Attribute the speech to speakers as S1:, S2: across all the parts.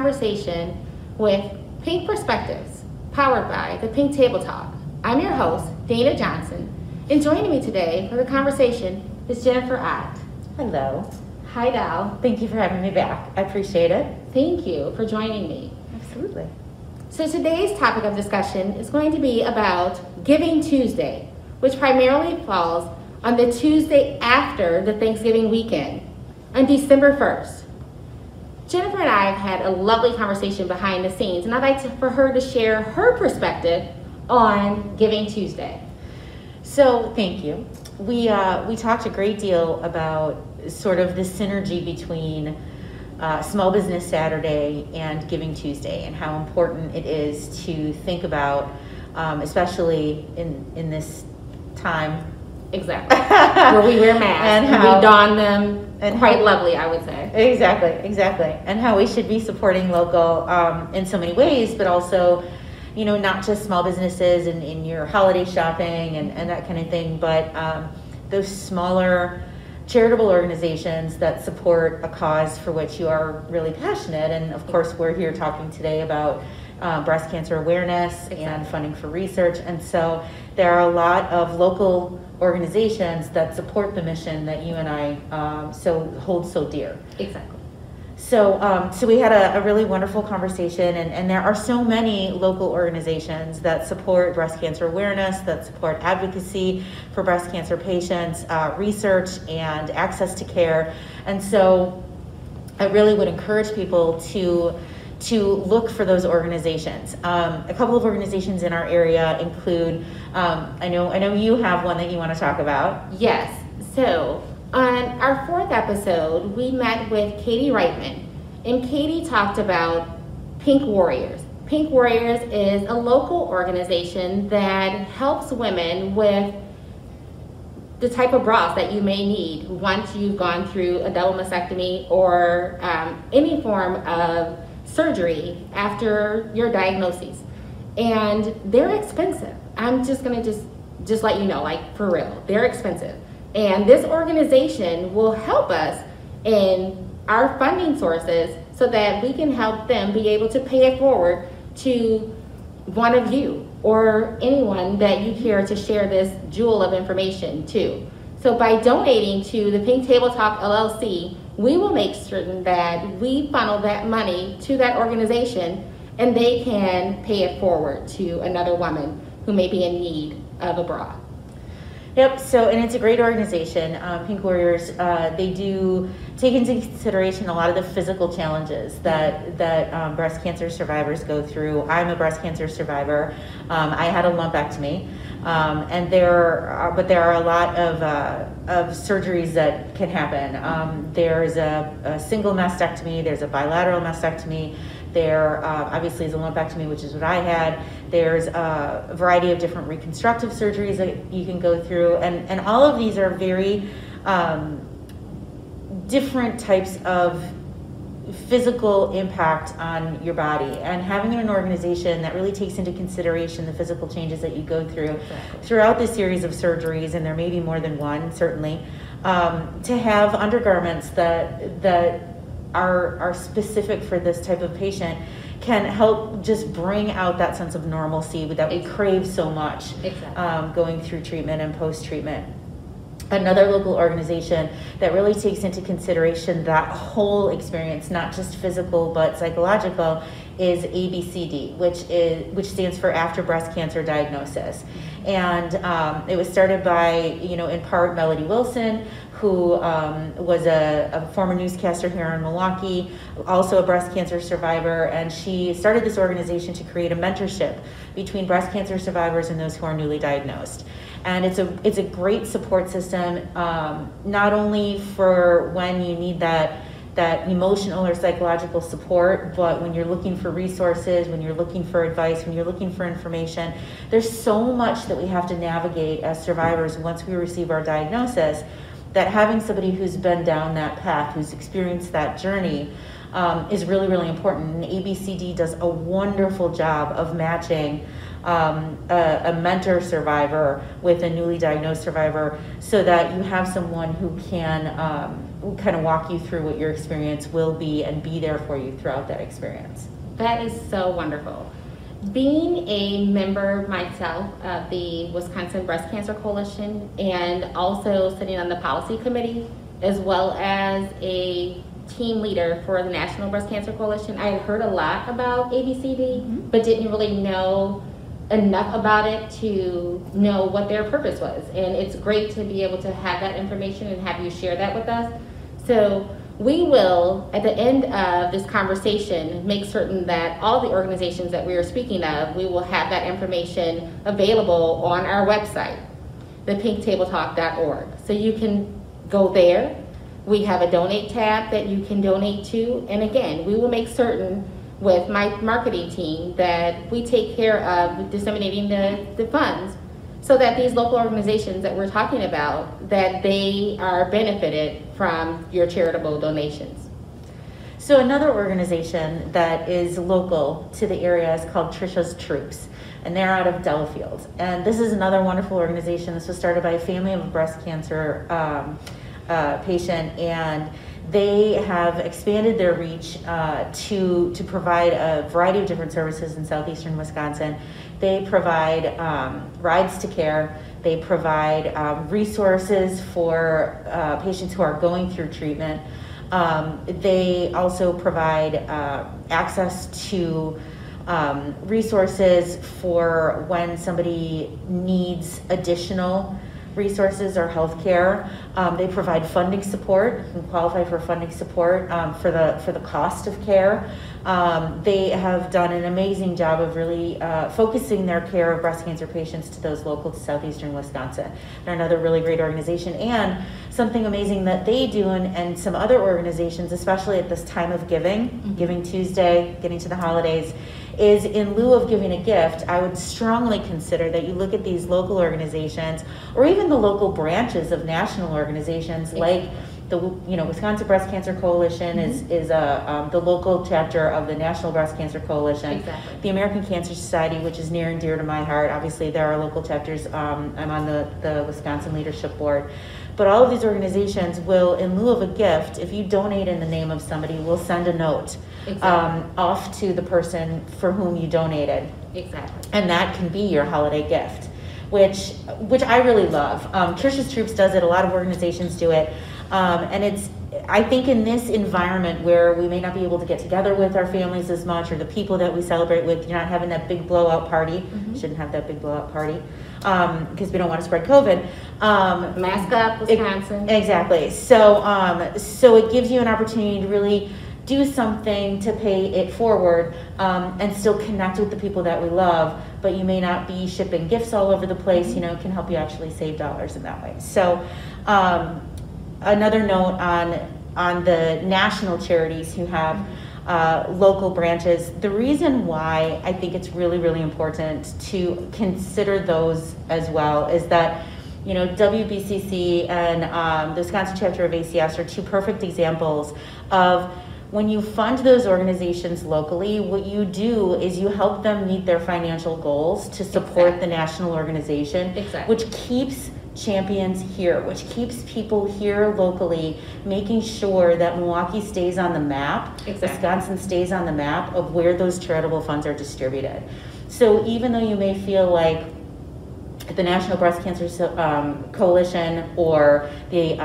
S1: conversation with Pink Perspectives, powered by the Pink Table Talk. I'm your host, Dana Johnson, and joining me today for the conversation is Jennifer Ott.
S2: Hello.
S1: Hi, Dal.
S2: Thank you for having me back. I appreciate it.
S1: Thank you for joining me.
S2: Absolutely.
S1: So today's topic of discussion is going to be about Giving Tuesday, which primarily falls on the Tuesday after the Thanksgiving weekend, on December 1st. Jennifer and I have had a lovely conversation behind the scenes, and I'd like for her to share her perspective on Giving Tuesday.
S2: So thank you. We talked a great deal about sort of the synergy between Small Business Saturday and Giving Tuesday, and how important it is to think about, especially in this time.
S1: Exactly. Where we wear masks and we don them quite lovely, I would say.
S2: Exactly. And how we should be supporting local in so many ways, but also, you know, not just small businesses and in your holiday shopping and that kind of thing, but those smaller charitable organizations that support a cause for which you are really passionate. And of course, we're here talking today about breast cancer awareness and funding for research. And so there are a lot of local organizations that support the mission that you and I hold so dear.
S1: Exactly.
S2: So we had a really wonderful conversation, and there are so many local organizations that support breast cancer awareness, that support advocacy for breast cancer patients, research and access to care. And so I really would encourage people to look for those organizations. A couple of organizations in our area include, I know you have one that you want to talk about.
S1: Yes. So on our 4th episode, we met with Katie Reitman, and Katie talked about Pink Warriors. Pink Warriors is a local organization that helps women with the type of bras that you may need once you've gone through a double mastectomy or any form of surgery after your diagnoses. And they're expensive. I'm just gonna just let you know, like, for real, they're expensive. And this organization will help us in our funding sources so that we can help them be able to pay it forward to one of you or anyone that you care to share this jewel of information to. So by donating to the Pink Table Talk LLC, we will make certain that we funnel that money to that organization and they can pay it forward to another woman who may be in need of a bra.
S2: Yep, and it's a great organization. Pink Warriors, they do take into consideration a lot of the physical challenges that breast cancer survivors go through. I'm a breast cancer survivor. I had a lumpectomy, but there are a lot of surgeries that can happen. There's a single mastectomy, there's a bilateral mastectomy, there obviously is a lumpectomy, which is what I had. There's a variety of different reconstructive surgeries that you can go through, and all of these are very different types of physical impact on your body. And having an organization that really takes into consideration the physical changes that you go through throughout this series of surgeries, and there may be more than one, certainly, to have undergarments that are specific for this type of patient can help just bring out that sense of normalcy that we crave so much going through treatment and post-treatment. Another local organization that really takes into consideration that whole experience, not just physical but psychological, is ABCD, which stands for After Breast Cancer Diagnosis. And it was started by, in part, Melody Wilson, who was a former newscaster here in Milwaukee, also a breast cancer survivor, and she started this organization to create a mentorship between breast cancer survivors and those who are newly diagnosed. And it's a great support system, not only for when you need that emotional or psychological support, but when you're looking for resources, when you're looking for advice, when you're looking for information. There's so much that we have to navigate as survivors once we receive our diagnosis, that having somebody who's been down that path, who's experienced that journey, is really, really important. And ABCD does a wonderful job of matching a mentor survivor with a newly diagnosed survivor, so that you have someone who can kind of walk you through what your experience will be and be there for you throughout that experience.
S1: That is so wonderful. Being a member myself of the Wisconsin Breast Cancer Coalition and also sitting on the policy committee, as well as a team leader for the National Breast Cancer Coalition, I had heard a lot about ABCD, but didn't really know enough about it to know what their purpose was. And it's great to be able to have that information and have you share that with us. So we will, at the end of this conversation, make certain that all the organizations that we are speaking of, we will have that information available on our website, ThePinkTableTalk.org. So you can go there. We have a donate tab that you can donate to. And again, we will make certain with my marketing team that we take care of disseminating the funds so that these local organizations that we're talking about, that they are benefited from your charitable donations.
S2: So another organization that is local to the area is called Trishas Troops, and they're out of Delafield. And this is another wonderful organization. This was started by a family of a breast cancer patient, and they have expanded their reach to provide a variety of different services in southeastern Wisconsin. They provide rides to care. They provide resources for patients who are going through treatment. They also provide access to resources for when somebody needs additional resources or health care. They provide funding support. You can qualify for funding support for the cost of care. They have done an amazing job of really focusing their care of breast cancer patients to those local to southeastern Wisconsin. They're another really great organization, and something amazing that they do, and some other organizations, especially at this time of giving, Giving Tuesday, getting to the holidays, is in lieu of giving a gift, I would strongly consider that you look at these local organizations or even the local branches of national organizations like the Wisconsin Breast Cancer Coalition is the local chapter of the National Breast Cancer Coalition.
S1: Exactly.
S2: The American Cancer Society, which is near and dear to my heart. Obviously, there are local chapters. I'm on the Wisconsin Leadership Board. But all of these organizations will, in lieu of a gift, if you donate in the name of somebody, will send a note off to the person for whom you donated.
S1: Exactly.
S2: And that can be your holiday gift, which I really love. Trishas Troops does it. A lot of organizations do it. And I think in this environment where we may not be able to get together with our families as much, or the people that we celebrate with, you're not having that big blowout party. Shouldn't have that big blowout party because we don't want to spread COVID.
S1: Mask up, Wisconsin.
S2: Exactly. So it gives you an opportunity to really do something to pay it forward and still connect with the people that we love, but you may not be shipping gifts all over the place. It can help you actually save dollars in that way. So another note on the national charities who have local branches, the reason why I think it's really, really important to consider those as well is that WBCC and the Wisconsin chapter of ACS are two perfect examples of when you fund those organizations locally, what you do is you help them meet their financial goals to support the national organization, which keeps champions here, which keeps people here locally, making sure that Milwaukee stays on the map, Wisconsin stays on the map of where those charitable funds are distributed. So even though you may feel like the National Breast Cancer Coalition or the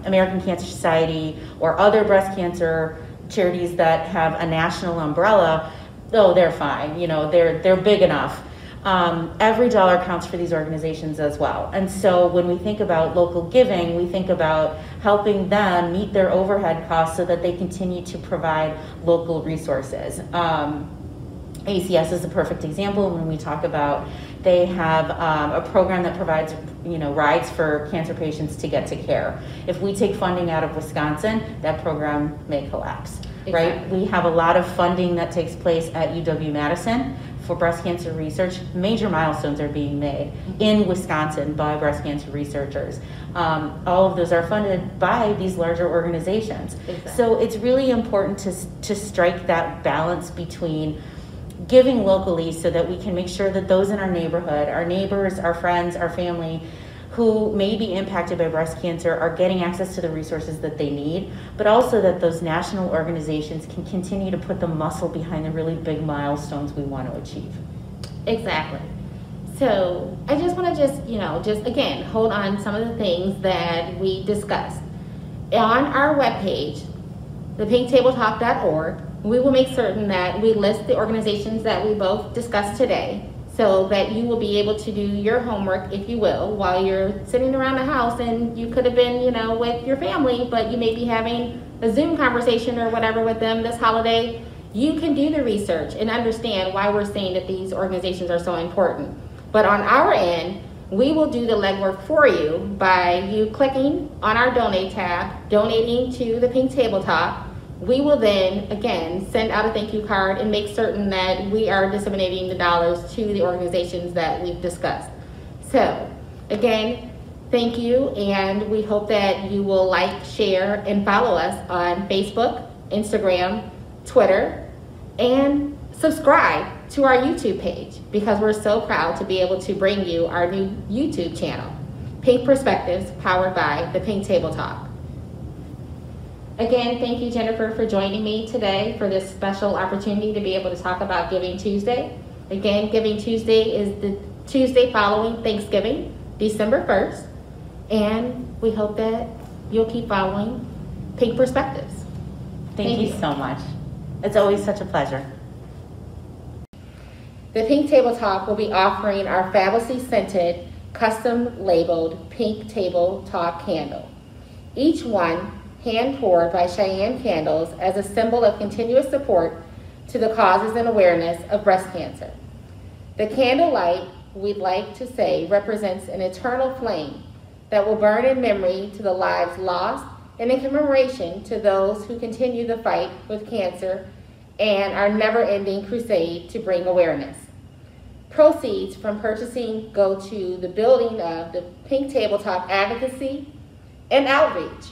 S2: American Cancer Society or other breast cancer charities that have a national umbrella, they're fine. They're big enough. Every dollar counts for these organizations as well. And so when we think about local giving, we think about helping them meet their overhead costs so that they continue to provide local resources. ACS is a perfect example when we talk about they have a program that provides rides for cancer patients to get to care. If we take funding out of Wisconsin, that program may collapse, right? We have a lot of funding that takes place at UW-Madison for breast cancer research. Major milestones are being made in Wisconsin by breast cancer researchers. All of those are funded by these larger organizations. So it's really important to strike that balance between giving locally so that we can make sure that those in our neighborhood, our neighbors, our friends, our family, who may be impacted by breast cancer are getting access to the resources that they need, but also that those national organizations can continue to put the muscle behind the really big milestones we want to achieve.
S1: Exactly. So I just want to just again, hold on some of the things that we discussed. On our webpage, ThePinkTableTalk.org, we will make certain that we list the organizations that we both discussed today so that you will be able to do your homework, if you will, while you're sitting around the house and you could have been, with your family, but you may be having a Zoom conversation or whatever with them this holiday. You can do the research and understand why we're saying that these organizations are so important. But on our end, we will do the legwork for you by you clicking on our donate tab, donating to the Pink Table Talk. We will then, again, send out a thank you card and make certain that we are disseminating the dollars to the organizations that we've discussed. So, again, thank you, and we hope that you will like, share, and follow us on Facebook, Instagram, Twitter, and subscribe to our YouTube page, because we're so proud to be able to bring you our new YouTube channel, Pink Perspectives, powered by the Pink Table Talk. Again, thank you, Jennifer, for joining me today for this special opportunity to be able to talk about Giving Tuesday. Again, Giving Tuesday is the Tuesday following Thanksgiving, December 1st, and we hope that you'll keep following Pink Perspectives.
S2: Thank you so much. It's always such a pleasure.
S1: The Pink Table Talk will be offering our fabulously scented, custom labeled Pink Table Talk candle. Each one hand poured by Cheyenne Candles as a symbol of continuous support to the causes and awareness of breast cancer. The candle light, we'd like to say, represents an eternal flame that will burn in memory to the lives lost and in commemoration to those who continue the fight with cancer and our never-ending crusade to bring awareness. Proceeds from purchasing go to the building of the Pink Table Talk advocacy and outreach,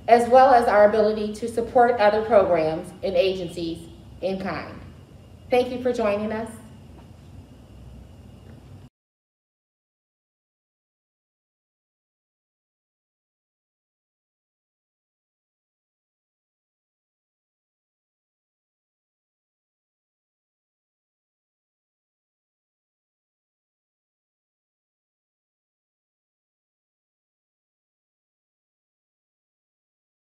S1: as well as our ability to support other programs and agencies in kind. Thank you for joining us.